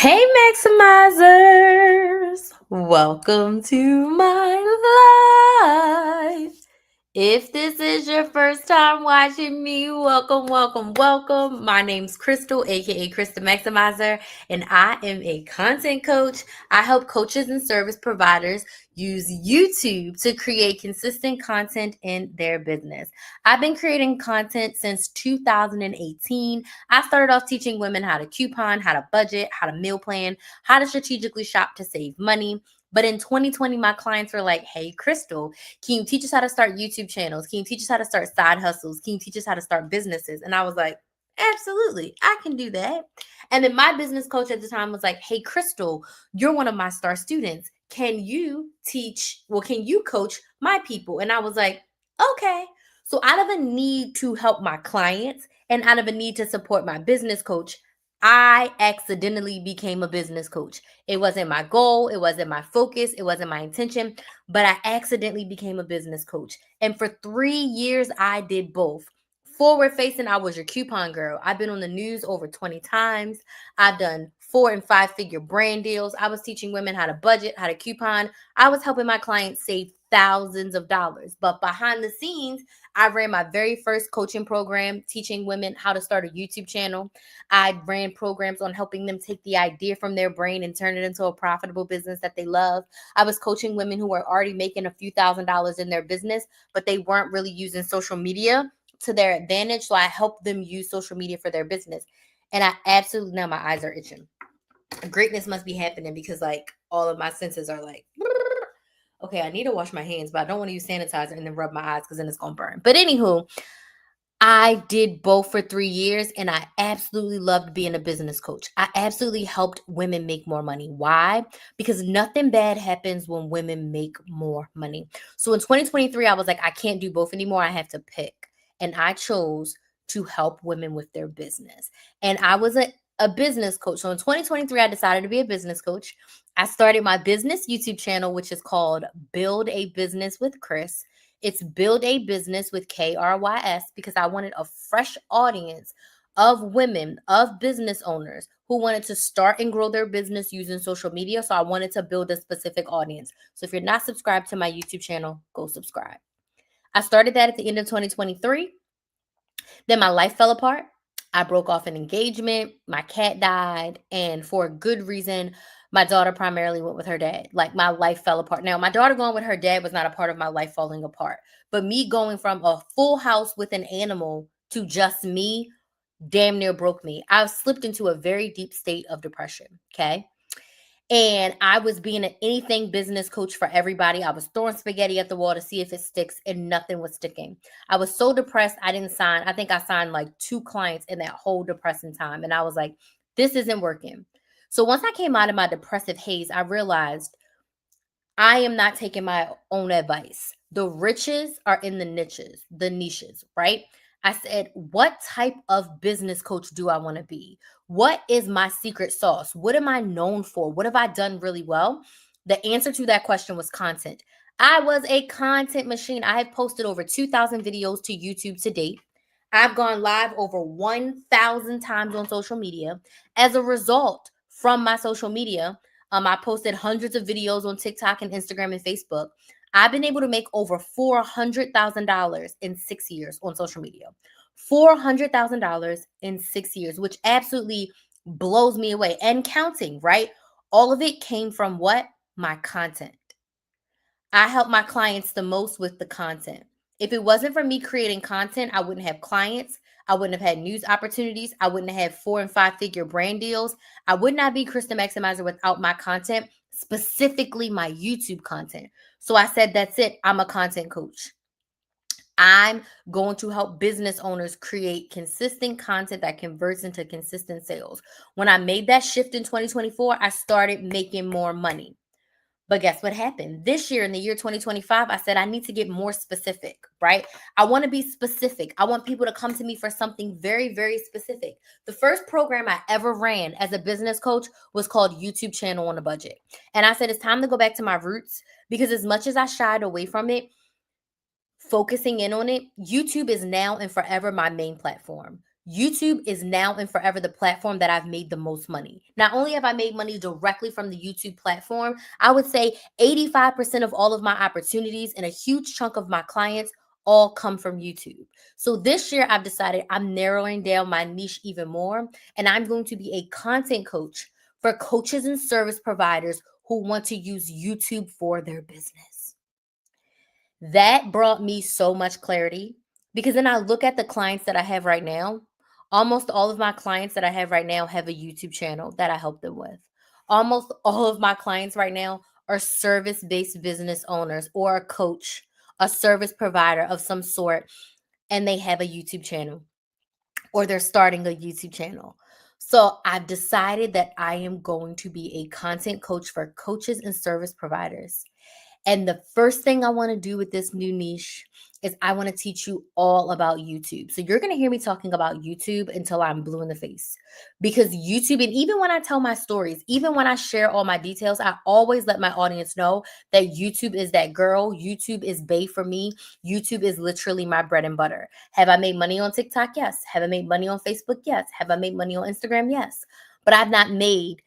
Hey, Maximizers! Welcome to my life. If this is your first time watching me, welcome. My name's Crystal, aka Krista Maximizer, and I am a content coach. I help coaches and service providers use YouTube to create consistent content in their business. I've been creating content since 2018. I started off teaching women how to coupon, how to budget, how to meal plan, how to strategically shop to save money. But in 2020, my clients were like, hey, Crystal, can you teach us how to start YouTube channels? Can you teach us how to start side hustles? Can you teach us how to start businesses? And I was like, absolutely, I can do that. And then my business coach at the time was like, hey, Crystal, you're one of my star students. Can you coach my people? And I was like, okay. So out of a need to help my clients and out of a need to support my business coach, I accidentally became a business coach. It wasn't my goal, it wasn't my focus, it wasn't my intention, but I accidentally became a business coach. And for 3 years, I did both. Forward facing, I was your coupon girl. I've been on the news over 20 times. I've done 4 and 5 figure brand deals. I was teaching women how to budget, how to coupon. I was helping my clients save thousands of dollars. But behind the scenes, I ran my very first coaching program, teaching women how to start a YouTube channel. I ran programs on helping them take the idea from their brain and turn it into a profitable business that they love. I was coaching women who were already making a few $1,000s in their business, but they weren't really using social media to their advantage. So I helped them use social media for their business. And I absolutely, now my eyes are itching. Greatness must be happening because like all of my senses are like, okay, I need to wash my hands, but I don't want to use sanitizer and then rub my eyes because then it's going to burn. But anywho, I did both for 3 years and I absolutely loved being a business coach. I absolutely helped women make more money. Why? Because nothing bad happens when women make more money. So in 2023, I was like, I can't do both anymore. I have to pick. And I chose to help women with their business. And I was a business coach. So in 2023, I decided to be a business coach. I started my business YouTube channel, which is called Build a Business with Chris. It's Build a Business with KRYS because I wanted a fresh audience of women, of business owners who wanted to start and grow their business using social media. So I wanted to build a specific audience. So if you're not subscribed to my YouTube channel, go subscribe. I started that at the end of 2023. Then my life fell apart. I broke off an engagement. My cat died. And for a good reason, my daughter primarily went with her dad. Like my life fell apart. Now, my daughter going with her dad was not a part of my life falling apart. But me going from a full house with an animal to just me damn near broke me. I slipped into a very deep state of depression. Okay. And I was being an anything business coach for everybody. I was throwing spaghetti at the wall to see if it sticks, and nothing was sticking. I was so depressed, I didn't sign. I think I signed like 2 clients in that whole depressing time. And I was like, this isn't working. So once I came out of my depressive haze, I realized I am not taking my own advice. The riches are in the niches, right? I said, what type of business coach do I want to be? What is my secret sauce? What am I known for? What have I done really well? The answer to that question was content. I was a content machine. I have posted over 2,000 videos to YouTube to date. I've gone live over 1,000 times on social media. As a result, from my social media, I posted hundreds of videos on TikTok and Instagram and Facebook. I've been able to make over $400,000 in 6 years on social media. $400,000 in 6 years, which absolutely blows me away and counting, right? All of it came from what? My content. I help my clients the most with the content. If it wasn't for me creating content, I wouldn't have clients. I wouldn't have had news opportunities. I wouldn't have had 4 and 5 figure brand deals. I would not be Krista Maximizer without my content, specifically my YouTube content. So I said, that's it. I'm a content coach. I'm going to help business owners create consistent content that converts into consistent sales. When I made that shift in 2024, I started making more money. But guess what happened? This year, in the year 2025, I said, I need to get more specific, right? I want to be specific. I want people to come to me for something very, very specific. The first program I ever ran as a business coach was called YouTube Channel on a Budget. And I said, it's time to go back to my roots because as much as I shied away from it, focusing in on it, YouTube is now and forever my main platform. YouTube is now and forever the platform that I've made the most money. Not only have I made money directly from the YouTube platform, I would say 85% of all of my opportunities and a huge chunk of my clients all come from YouTube. So this year I've decided I'm narrowing down my niche even more, and I'm going to be a content coach for coaches and service providers who want to use YouTube for their business. That brought me so much clarity because then I look at the clients that I have right now. Almost all of my clients that I have right now have a YouTube channel that I help them with. Almost all of my clients right now are service based business owners or a coach, a service provider of some sort, and they have a YouTube channel or they're starting a YouTube channel. So I've decided that I am going to be a content coach for coaches and service providers. And the first thing I want to do with this new niche is I want to teach you all about YouTube. So you're going to hear me talking about YouTube until I'm blue in the face. Because YouTube, and even when I tell my stories, even when I share all my details, I always let my audience know that YouTube is that girl. YouTube is bae for me. YouTube is literally my bread and butter. Have I made money on TikTok? Yes. Have I made money on Facebook? Yes. Have I made money on Instagram? Yes. But I've not made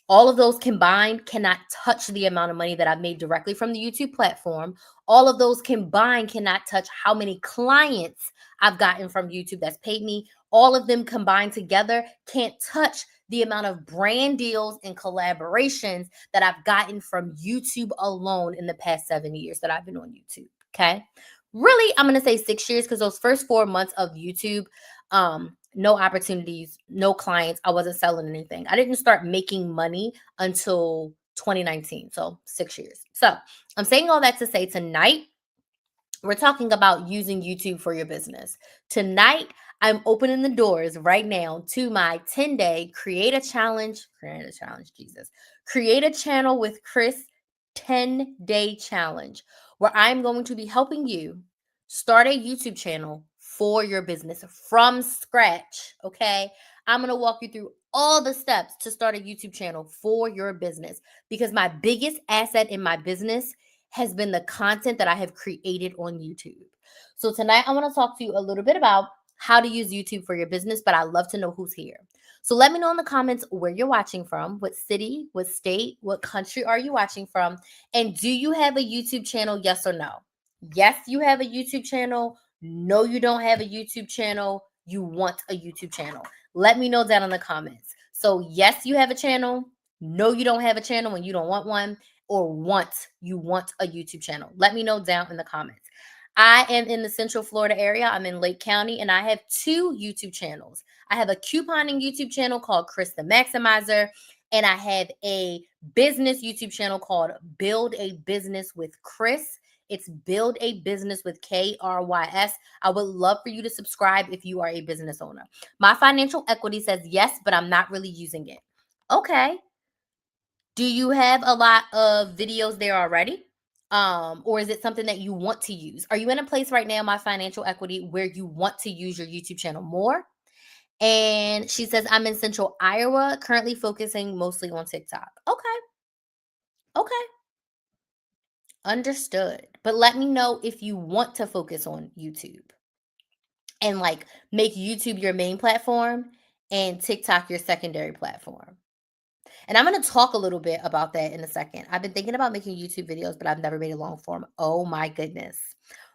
all of those combined cannot touch the amount of money that I've made directly from the YouTube platform. All of those combined cannot touch how many clients I've gotten from YouTube that's paid me. All of them combined together can't touch the amount of brand deals and collaborations that I've gotten from YouTube alone in the past 7 years that I've been on YouTube. Okay. Really, I'm going to say 6 years because those first 4 months of YouTube, no opportunities, no clients. I wasn't selling anything. I didn't start making money until 2019. So 6 years. So I'm saying all that to say tonight, we're talking about using YouTube for your business. Tonight, I'm opening the doors right now to my 10-day create a challenge, Jesus. Create a channel with Chris 10-day challenge where I'm going to be helping you start a YouTube channel for your business from scratch, okay? I'm going to walk you through all the steps to start a YouTube channel for your business because my biggest asset in my business has been the content that I have created on YouTube. So tonight I want to talk to you a little bit about how to use YouTube for your business, but I'd love to know who's here. So let me know in the comments where you're watching from, what city, what state, what country are you watching from, and do you have a YouTube channel, yes or no? Yes, you have a YouTube channel. No, you don't have a YouTube channel. You want a YouTube channel. Let me know down in the comments. So yes, you have a channel. No, you don't have a channel and you don't want one, or you want a YouTube channel. Let me know down in the comments. I am in the Central Florida area. I'm in Lake County and I have 2 YouTube channels. I have a couponing YouTube channel called Chris the Maximizer, and I have a business YouTube channel called Build a Business with Chris. It's Build a Business with KRYS. I would love for you to subscribe if you are a business owner. My financial equity says yes, but I'm not really using it. Okay. Do you have a lot of videos there already? Or is it something that you want to use? Are you in a place right now, my financial equity, where you want to use your YouTube channel more? And she says, I'm in Central Iowa, currently focusing mostly on TikTok. Okay. Okay. Understood. But let me know if you want to focus on YouTube and like make YouTube your main platform and TikTok your secondary platform. And I'm going to talk a little bit about that in a second. I've been thinking about making YouTube videos, but I've never made a long form. Oh my goodness.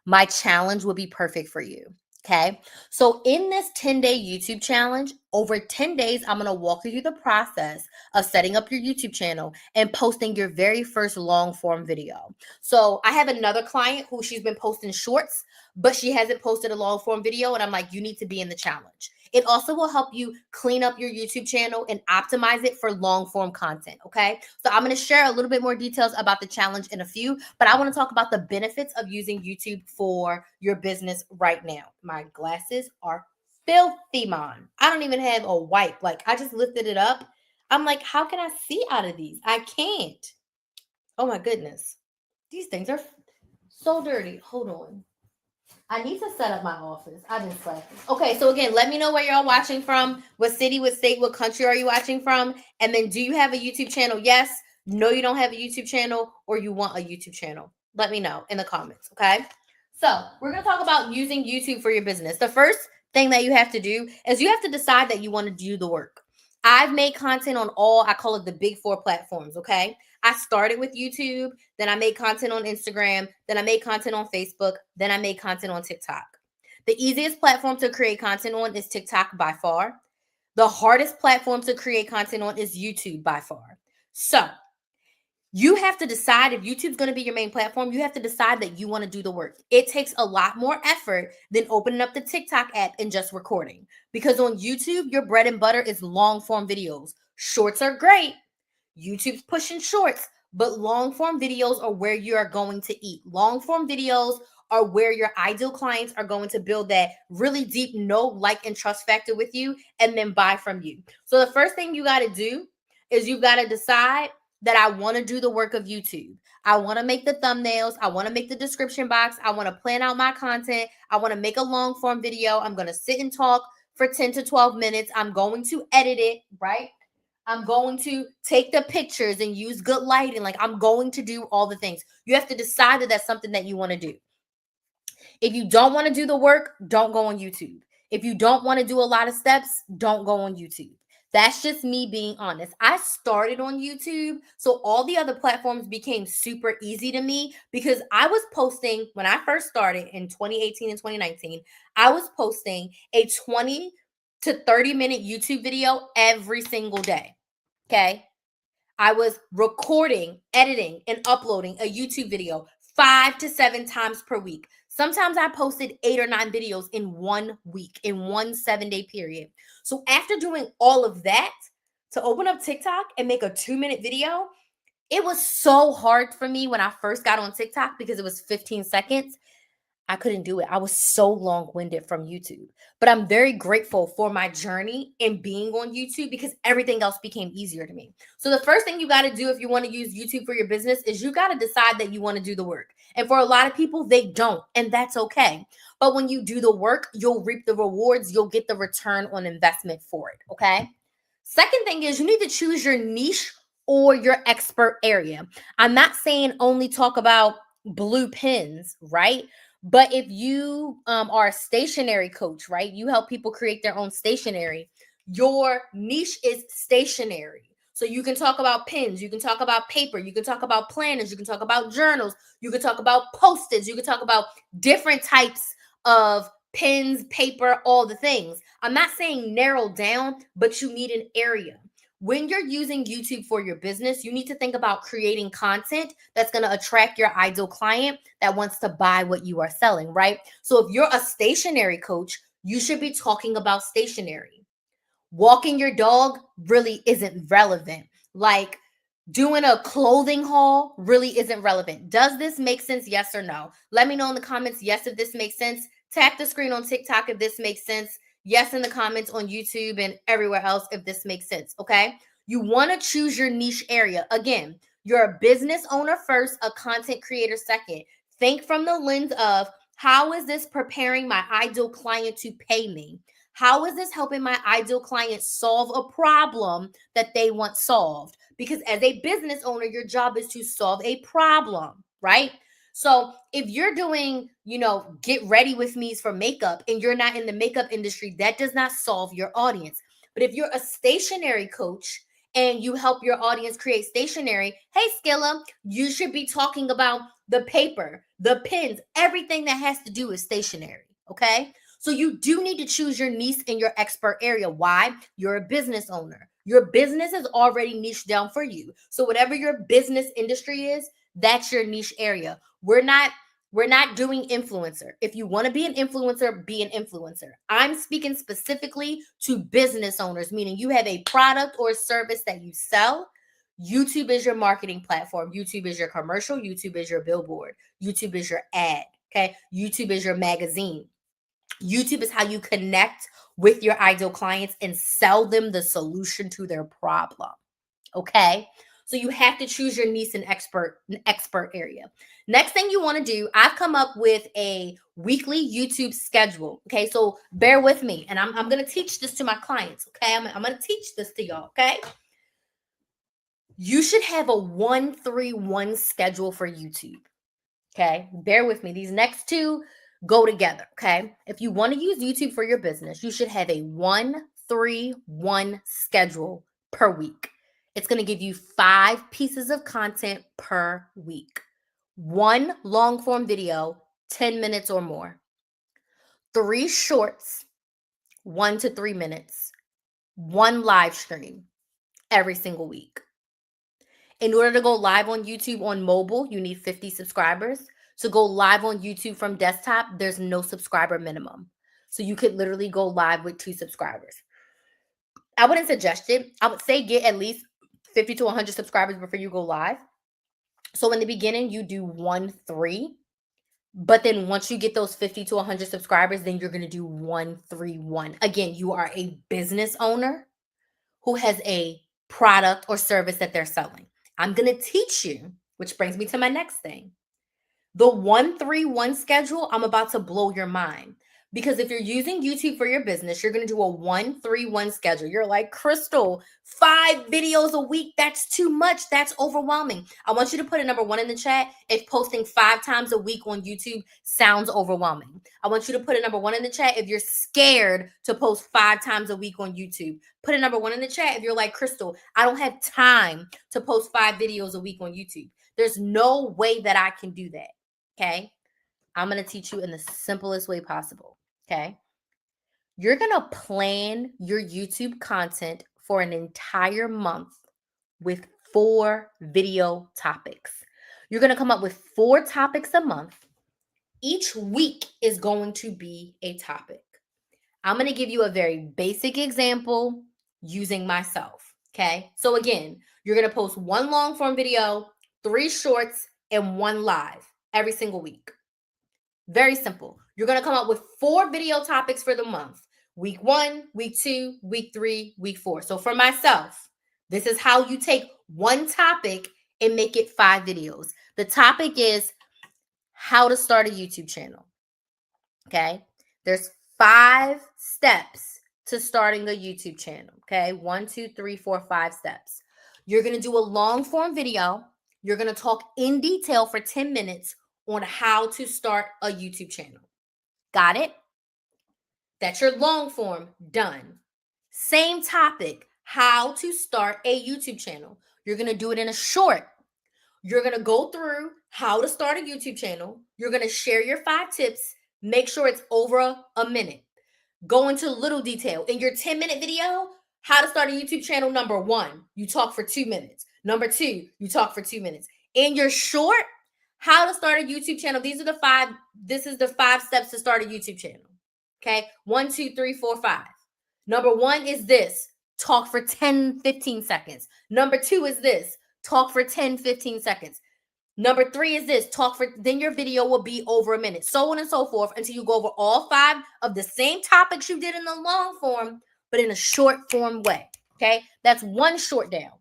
My challenge would be perfect for you. Okay. So in this 10-day YouTube challenge, over 10 days, I'm going to walk you through the process of setting up your YouTube channel and posting your very first long form video. So I have another client who she's been posting shorts, but she hasn't posted a long form video. And I'm like, you need to be in the challenge. It also will help you clean up your YouTube channel and optimize it for long form content. Okay. So I'm going to share a little bit more details about the challenge in a few, but I want to talk about the benefits of using YouTube for your business right now. My glasses are filthy, man. I don't even have a wipe. Like I just lifted it up. I'm like, how can I see out of these? I can't. Oh my goodness. These things are so dirty. Hold on. I need to set up my office. I've been slacking. Okay, so again, let me know where y'all watching from. What city, what state, what country are you watching from? And then do you have a YouTube channel? Yes. No, you don't have a YouTube channel, or you want a YouTube channel. Let me know in the comments, okay? So we're going to talk about using YouTube for your business. The first thing that you have to do is you have to decide that you want to do the work. I've made content on all, I call it the big four platforms, okay? I started with YouTube, then I made content on Instagram, then I made content on Facebook, then I made content on TikTok. The easiest platform to create content on is TikTok by far. The hardest platform to create content on is YouTube by far. So, you have to decide if YouTube's going to be your main platform. You have to decide that you want to do the work. It takes a lot more effort than opening up the TikTok app and just recording. Because on YouTube, your bread and butter is long form videos. Shorts are great. YouTube's pushing shorts, but long form videos are where you are going to eat. Long form videos are where your ideal clients are going to build that really deep know, like, and trust factor with you and then buy from you. So the first thing you got to do is you've got to decide that I want to do the work of YouTube. I want to make the thumbnails. I want to make the description box. I want to plan out my content. I want to make a long form video. I'm going to sit and talk for 10 to 12 minutes. I'm going to edit it, right? I'm going to take the pictures and use good lighting. Like, I'm going to do all the things. You have to decide that that's something that you want to do. If you don't want to do the work, don't go on YouTube. If you don't want to do a lot of steps, don't go on YouTube. That's just me being honest. I started on YouTube, so all the other platforms became super easy to me because I was posting, when I first started in 2018 and 2019, I was posting a 20 to 30-minute YouTube video every single day. Okay? I was recording, editing, and uploading a YouTube video 5 to 7 times per week. Sometimes I posted 8 or 9 videos in 1 week, in one 7-day period. So after doing all of that, to open up TikTok and make a 2-minute video, it was so hard for me when I first got on TikTok because it was 15 seconds. I couldn't do it. I was so long-winded from YouTube. But I'm very grateful for my journey in being on YouTube because everything else became easier to me. So the first thing you got to do if you want to use YouTube for your business is you got to decide that you want to do the work. And for a lot of people, they don't, and that's okay. But when you do the work, you'll reap the rewards. You'll get the return on investment for it, okay? Second thing is you need to choose your niche or your expert area. I'm not saying only talk about blue pens, right? But if you are a stationery coach, right? You help people create their own stationery. Your niche is stationery. So you can talk about pens, you can talk about paper, you can talk about planners, you can talk about journals, you can talk about Post-its, you can talk about different types of pens, paper, all the things. I'm not saying narrow down, but you need an area. When you're using YouTube for your business, you need to think about creating content that's going to attract your ideal client that wants to buy what you are selling, right? So if you're a stationery coach, you should be talking about stationery. Walking your dog really isn't relevant. Like, doing a clothing haul really isn't relevant. Does this make sense? Yes or no? Let me know in the comments, yes, if this makes sense. Tap the screen on TikTok if this makes sense. Yes, in the comments on YouTube and everywhere else if this makes sense, okay? You want to choose your niche area. Again, you're a business owner first, a content creator second. Think from the lens of, how is this preparing my ideal client to pay me? How is this helping my ideal client solve a problem that they want solved? Because as a business owner, your job is to solve a problem, right? So if you're doing, get ready with me's for makeup and you're not in the makeup industry, that does not solve your audience. But if you're a stationery coach and you help your audience create stationery, hey, Skilla, you should be talking about the paper, the pens, everything that has to do with stationery, okay? So you do need to choose your niche in your expert area. Why? You're a business owner. Your business is already niched down for you. So whatever your business industry is, that's your niche area. We're not doing influencer. If you want to be an influencer, be an influencer. I'm speaking specifically to business owners, meaning you have a product or service that you sell. YouTube is your marketing platform. YouTube is your commercial. YouTube is your billboard. YouTube is your ad. Okay. YouTube is your magazine. YouTube is how you connect with your ideal clients and sell them the solution to their problem. Okay. So you have to choose your niche and expert area. Next thing you want to do, I've come up with a weekly YouTube schedule. Okay. So bear with me. And I'm going to teach this to my clients. Okay. I'm going to teach this to y'all. Okay. You should have a 1-3-1 schedule for YouTube. Okay. Bear with me. These next two go together, okay? If you want to use YouTube for your business, you should have a 1-3-1 schedule per week. It's going to give you 5 pieces of content per week. 1 long form video, 10 minutes or more. 3 shorts, 1 to 3 minutes. 1 live stream every single week. In order to go live on YouTube on mobile, you need 50 subscribers. To go live on YouTube from desktop, there's no subscriber minimum. So you could literally go live with 2 subscribers. I wouldn't suggest it. I would say get at least 50 to 100 subscribers before you go live. So in the beginning, you do 1-3. But then once you get those 50 to 100 subscribers, then you're going to do 1-3-1. Again, you are a business owner who has a product or service that they're selling. I'm going to teach you, which brings me to my next thing. The 1-3-1 schedule, I'm about to blow your mind. Because if you're using YouTube for your business, you're going to do a 1-3-1 schedule. You're like, Crystal, 5 videos a week, that's too much. That's overwhelming. I want you to put a number 1 in the chat if posting 5 times a week on YouTube sounds overwhelming. I want you to put a number 1 in the chat if you're scared to post 5 times a week on YouTube. Put a number 1 in the chat if you're like, Crystal, I don't have time to post 5 videos a week on YouTube. There's no way that I can do that. Okay? I'm going to teach you in the simplest way possible. Okay? You're going to plan your YouTube content for an entire month with 4 video topics. You're going to come up with 4 topics a month. Each week is going to be a topic. I'm going to give you a very basic example using myself. Okay? So again, you're going to post 1 long form video, 3 shorts, and 1 live every single week. Very simple. You're going to come up with 4 video topics for the month. Week 1, week 2, week 3, week 4. So for myself, this is how you take 1 topic and make it 5 videos. The topic is how to start a YouTube channel. Okay? There's 5 steps to starting a YouTube channel. Okay? 1, 2, 3, 4, 5 steps. You're going to do a long form video. You're going to talk in detail for 10 minutes on how to start a YouTube channel. Got it? That's your long form done. Same topic, how to start a YouTube channel. You're going to do it in a short. You're going to go through how to start a YouTube channel. You're going to share your 5 tips. Make sure it's over a minute. Go into little detail. In your 10-minute video, how to start a YouTube channel, number 1, you talk for 2 minutes. Number 2, you talk for 2 minutes. In your short, how to start a YouTube channel. These are the 5. This is the 5 steps to start a YouTube channel. Okay. 1, 2, 3, 4, 5. Number 1 is this. Talk for 10, 15 seconds. Number 2 is this. Talk for 10, 15 seconds. Number 3 is this. Talk for, then your video will be over a minute. So on and so forth until you go over all 5 of the same topics you did in the long form, but in a short form way. Okay. That's 1 short down.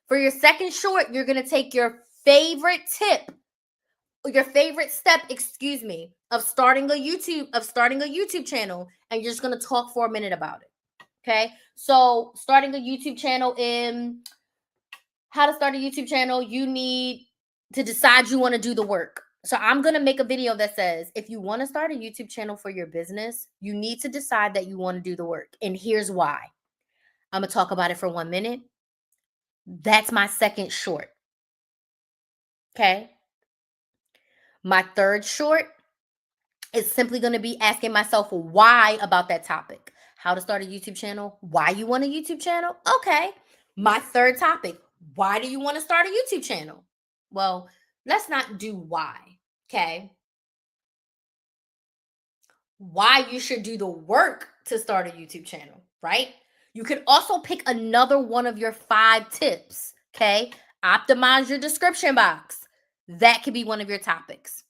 For your second short, you're going to take your favorite tip, your favorite step, of starting a YouTube channel, and you're just going to talk for a minute about it. Okay? So, starting a YouTube channel, how to start a YouTube channel, you need to decide you want to do the work. So, I'm going to make a video that says, if you want to start a YouTube channel for your business, you need to decide that you want to do the work. And here's why. I'm going to talk about it for 1 minute. That's my second short. Okay? My third short is simply going to be asking myself why about that topic. How to start a YouTube channel, why you want a YouTube channel. Okay. My third topic, why do you want to start a YouTube channel? Well, let's not do why. Okay. Why you should do the work to start a YouTube channel, right? You could also pick another one of your 5 tips. Okay. Optimize your description box. That could be one of your topics.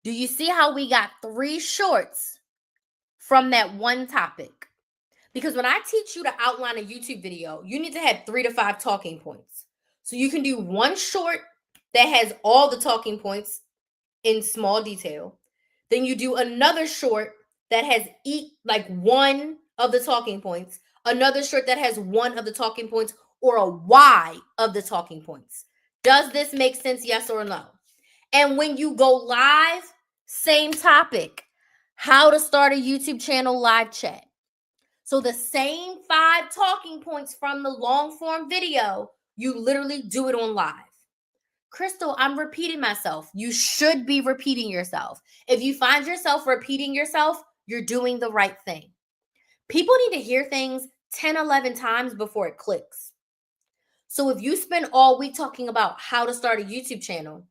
Do you see how we got 3 shorts from that 1 topic? Because when I teach you to outline a YouTube video, you need to have 3 to 5 talking points. So you can do 1 short that has all the talking points in small detail. Then you do another short that has 1 of the talking points, another short that has 1 of the talking points, or a why of the talking points. Does this make sense? Yes or no? And when you go live, same topic. how to start a YouTube channel live chat. So the same 5 talking points from the long form video, you literally do it on live. Crystal, I'm repeating myself. You should be repeating yourself. If you find yourself repeating yourself, you're doing the right thing. People need to hear things 10, 11 times before it clicks. So if you spend all week talking about how to start a YouTube channel,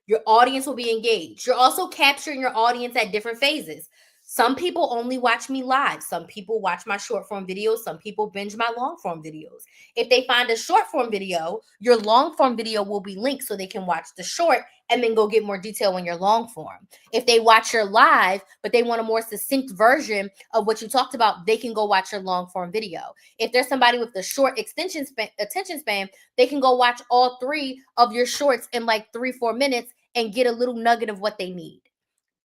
your audience will be engaged. You're also capturing your audience at different phases. Some people only watch me live. Some people watch my short form videos. Some people binge my long form videos. If they find a short form video, your long form video will be linked so they can watch the short and then go get more detail on your long form. If they watch your live, but they want a more succinct version of what you talked about, they can go watch your long form video. If there's somebody with the short attention span, they can go watch all 3 of your shorts in like 3-4 minutes and get a little nugget of what they need.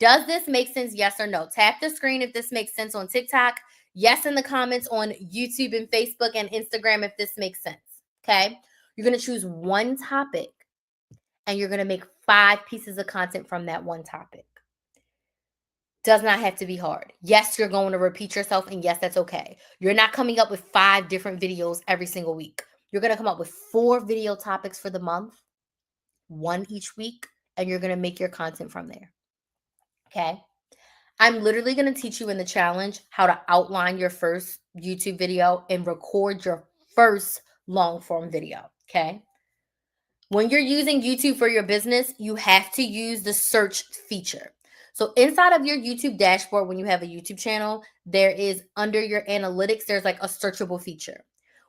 Does this make sense? Yes or no? Tap the screen if this makes sense on TikTok. Yes in the comments on YouTube and Facebook and Instagram if this makes sense. Okay? You're going to choose one topic and you're going to make 5 pieces of content from that one topic. Does not have to be hard. Yes, you're going to repeat yourself, and yes, that's okay. You're not coming up with 5 different videos every single week. You're going to come up with 4 video topics for the month, 1 each week, and you're going to make your content from there. Okay? I'm literally going to teach you in the challenge how to outline your first YouTube video and record your first long form video. Okay? When you're using YouTube for your business, you have to use the search feature. So inside of your YouTube dashboard, when you have a YouTube channel, there is under your analytics, there's like a searchable feature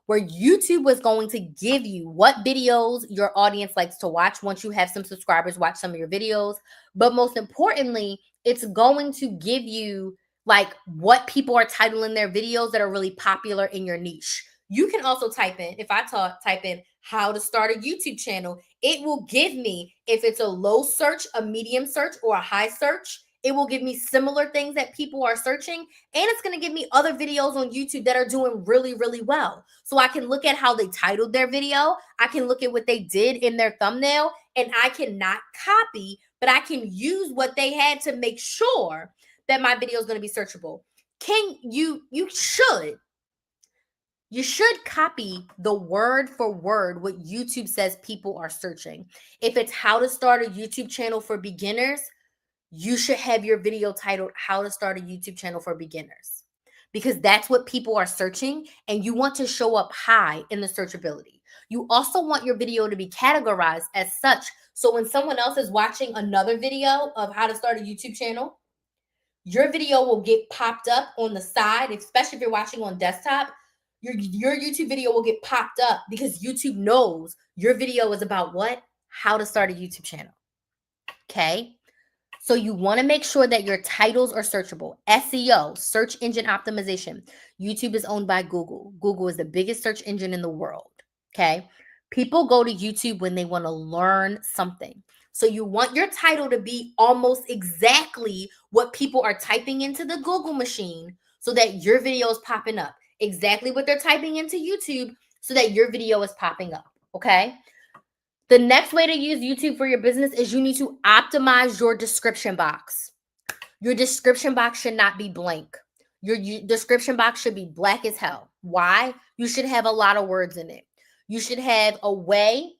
where YouTube was going to give you what videos your audience likes to watch once you have some subscribers watch some of your videos. But most importantly, it's going to give you like what people are titling their videos that are really popular in your niche. You can also type in, if I type in how to start a YouTube channel, it will give me, if it's a low search, a medium search, or a high search, it will give me similar things that people are searching. And it's going to give me other videos on YouTube that are doing really, really well. So I can look at how they titled their video. I can look at what they did in their thumbnail, and I cannot copy, but I can use what they had to make sure that my video is going to be searchable. You should copy the word for word what YouTube says people are searching. If it's how to start a YouTube channel for beginners, you should have your video titled how to start a YouTube channel for beginners, because that's what people are searching, and you want to show up high in the searchability. You also want your video to be categorized as such. So when someone else is watching another video of how to start a YouTube channel, your video will get popped up on the side, especially if you're watching on desktop. Your YouTube video will get popped up because YouTube knows your video is about what? How to start a YouTube channel. Okay? So you want to make sure that your titles are searchable. SEO, search engine optimization. YouTube is owned by Google. Google is the biggest search engine in the world. Okay? People go to YouTube when they want to learn something. So you want your title to be almost exactly what people are typing into the Google machine so that your video is popping up. Exactly what they're typing into YouTube so that your video is popping up. Okay? The next way to use YouTube for your business is you need to optimize your description box. Your description box should not be blank. Your description box should be black as hell. Why? You should have a lot of words in it. You should have a way,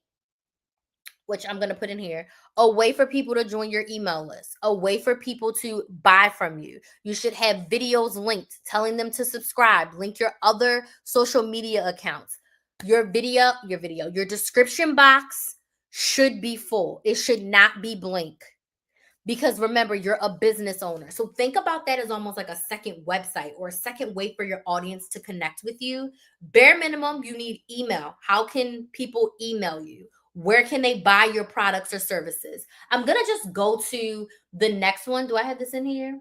which I'm going to put in here, a way for people to join your email list, a way for people to buy from you. You should have videos linked, telling them to subscribe, link your other social media accounts. Your description box should be full. It should not be blank. Because remember, you're a business owner. So think about that as almost like a second website or a second way for your audience to connect with you. Bare minimum, you need email. How can people email you? Where can they buy your products or services? I'm going to just go to the next one. Do I have this in here?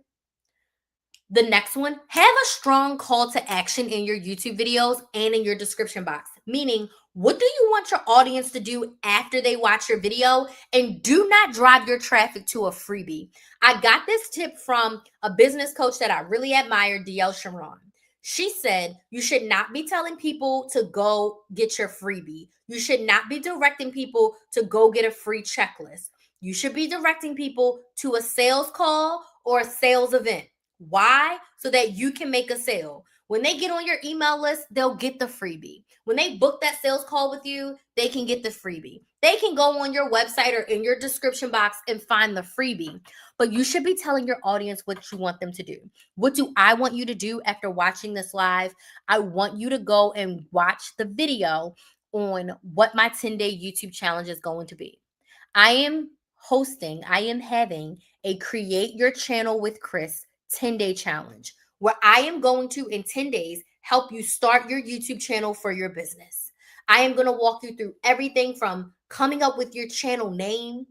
The next one, have a strong call to action in your YouTube videos and in your description box. Meaning, what do you want your audience to do after they watch your video? And do not drive your traffic to a freebie. I got this tip from a business coach that I really admire, DL Sharon. She said, you should not be telling people to go get your freebie. You should not be directing people to go get a free checklist. You should be directing people to a sales call or a sales event. Why? So that you can make a sale. When they get on your email list, they'll get the freebie. When they book that sales call with you, they can get the freebie. They can go on your website or in your description box and find the freebie. But you should be telling your audience what you want them to do. What do I want you to do after watching this live? I want you to go and watch the video on what my 10-day YouTube challenge is going to be. I am having a Create Your Channel with Chris 10-day challenge where I am going to, in 10 days, help you start your YouTube channel for your business. I am going to walk you through everything from coming up with your channel name,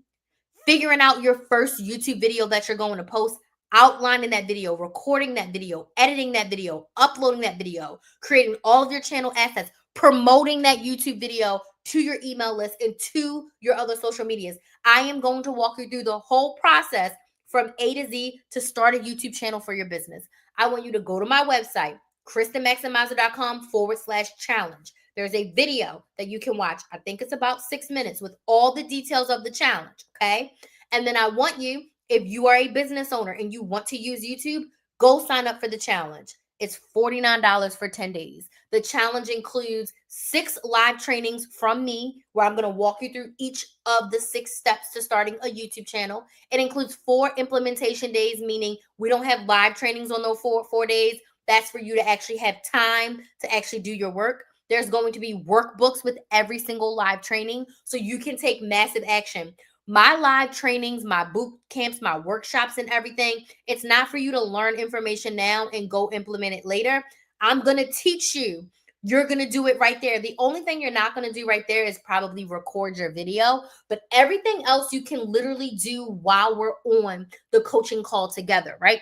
figuring out your first YouTube video that you're going to post, outlining that video, recording that video, editing that video, uploading that video, creating all of your channel assets, promoting that YouTube video to your email list and to your other social medias. I am going to walk you through the whole process from A to Z to start a YouTube channel for your business. I want you to go to my website, KristaMaximizer.com/challenge. There's a video that you can watch. I think it's about 6 minutes with all the details of the challenge, okay? And then I want you, if you are a business owner and you want to use YouTube, go sign up for the challenge. It's $49 for 10 days. The challenge includes 6 live trainings from me where I'm going to walk you through each of the 6 steps to starting a YouTube channel. It includes 4 implementation days, meaning we don't have live trainings on those 4 days. That's for you to actually have time to actually do your work. There's going to be workbooks with every single live training so you can take massive action. My live trainings, my boot camps, my workshops and everything, it's not for you to learn information now and go implement it later. I'm going to teach you. You're going to do it right there. The only thing you're not going to do right there is probably record your video, but everything else you can literally do while we're on the coaching call together, right?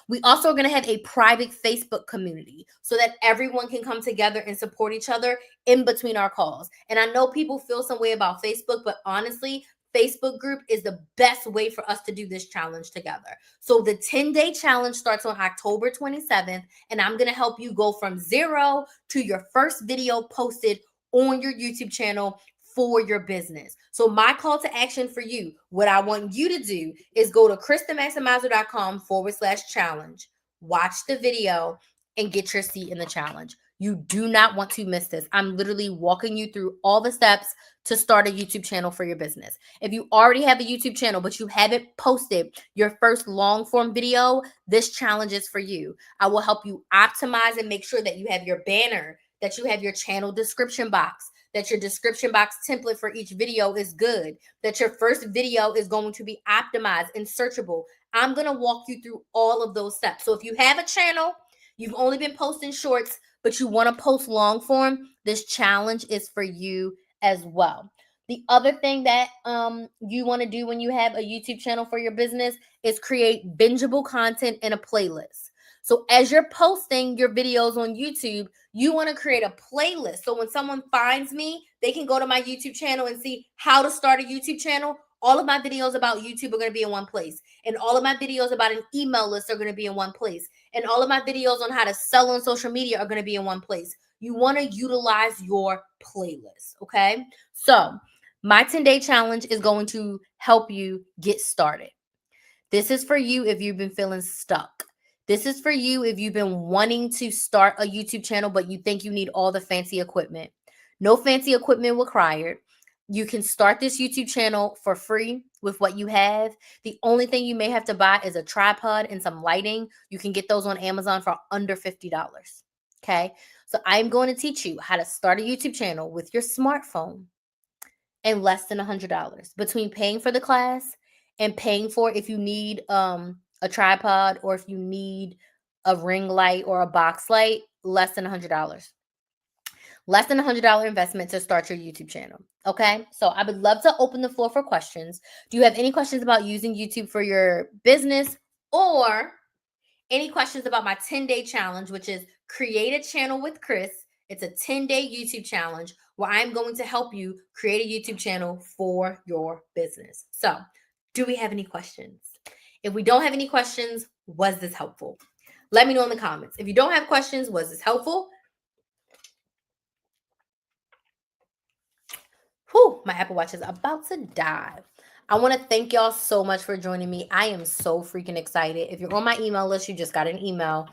We also are going to have a private Facebook community so that everyone can come together and support each other in between our calls. And I know people feel some way about Facebook, but honestly, Facebook group is the best way for us to do this challenge together. So the 10-day challenge starts on October 27th, and I'm going to help you go from 0 to your first video posted on your YouTube channel for your business. So my call to action for you, what I want you to do is go to KristaMaximizer.com/challenge, watch the video, and get your seat in the challenge. You do not want to miss this. I'm literally walking you through all the steps to start a YouTube channel for your business. If you already have a YouTube channel, but you haven't posted your first long form video, this challenge is for you. I will help you optimize and make sure that you have your banner, that you have your channel description box, that your description box template for each video is good, that your first video is going to be optimized and searchable. I'm going to walk you through all of those steps. So if you have a channel, you've only been posting shorts, but you want to post long form, this challenge is for you as well. The other thing that you want to do when you have a YouTube channel for your business is create bingeable content in a playlist. So as you're posting your videos on YouTube, you want to create a playlist. So when someone finds me, they can go to my YouTube channel and see how to start a YouTube channel. All of my videos about YouTube are going to be in one place. And all of my videos about an email list are going to be in one place. And all of my videos on how to sell on social media are going to be in one place. You want to utilize your playlist, okay? So my 10-day challenge is going to help you get started. This is for you if you've been feeling stuck. This is for you if you've been wanting to start a YouTube channel, but you think you need all the fancy equipment. No fancy equipment required. You can start this YouTube channel for free with what you have. The only thing you may have to buy is a tripod and some lighting. You can get those on Amazon for under $50. Okay. So I'm going to teach you how to start a YouTube channel with your smartphone and less than $100 between paying for the class and paying for if you need a tripod or if you need a ring light or a box light, less than $100. Less than $100 investment to start your YouTube channel. Okay. So I would love to open the floor for questions. Do you have any questions about using YouTube for your business or any questions about my 10-day challenge, which is Create a Channel with Chris? It's a 10-day YouTube challenge where I'm going to help you create a YouTube channel for your business. So do we have any questions? If we don't have any questions, was this helpful? Let me know in the comments. If you don't have questions, was this helpful? Whew, my Apple Watch is about to die. I want to thank y'all so much for joining me. I am so freaking excited. If you're on my email list, you just got an email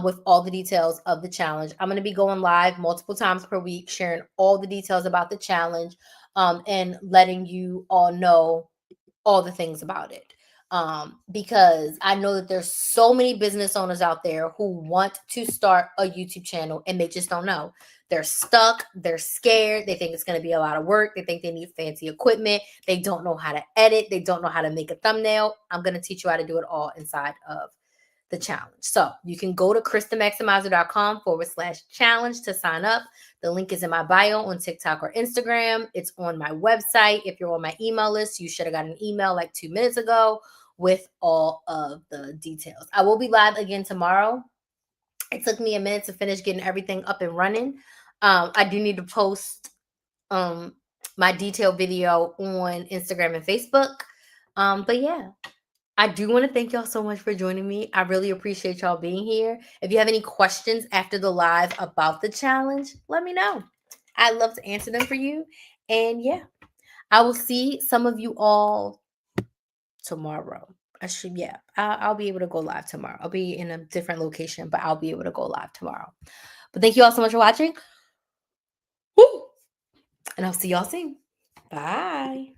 with all the details of the challenge. I'm going to be going live multiple times per week, sharing all the details about the challenge and letting you all know all the things about it. Because I know that there's so many business owners out there who want to start a YouTube channel and they just don't know. They're stuck, they're scared, they think it's going to be a lot of work, they think they need fancy equipment, they don't know how to edit, they don't know how to make a thumbnail. I'm going to teach you how to do it all inside of the challenge. So you can go to KristaMaximizer.com/challenge to sign up. The link is in my bio on TikTok or Instagram. It's on my website. If you're on my email list, you should have got an email like 2 minutes ago with all of the details. I will be live again tomorrow. It took me a minute to finish getting everything up and running. I do need to post my detailed video on Instagram and Facebook. But yeah, I do want to thank y'all so much for joining me. I really appreciate y'all being here. If you have any questions after the live about the challenge, let me know. I'd love to answer them for you. And yeah, I will see some of you all tomorrow. I'll be able to go live tomorrow. I'll be in a different location, but I'll be able to go live tomorrow. But thank you all so much for watching. Woo! And I'll see y'all soon. Bye.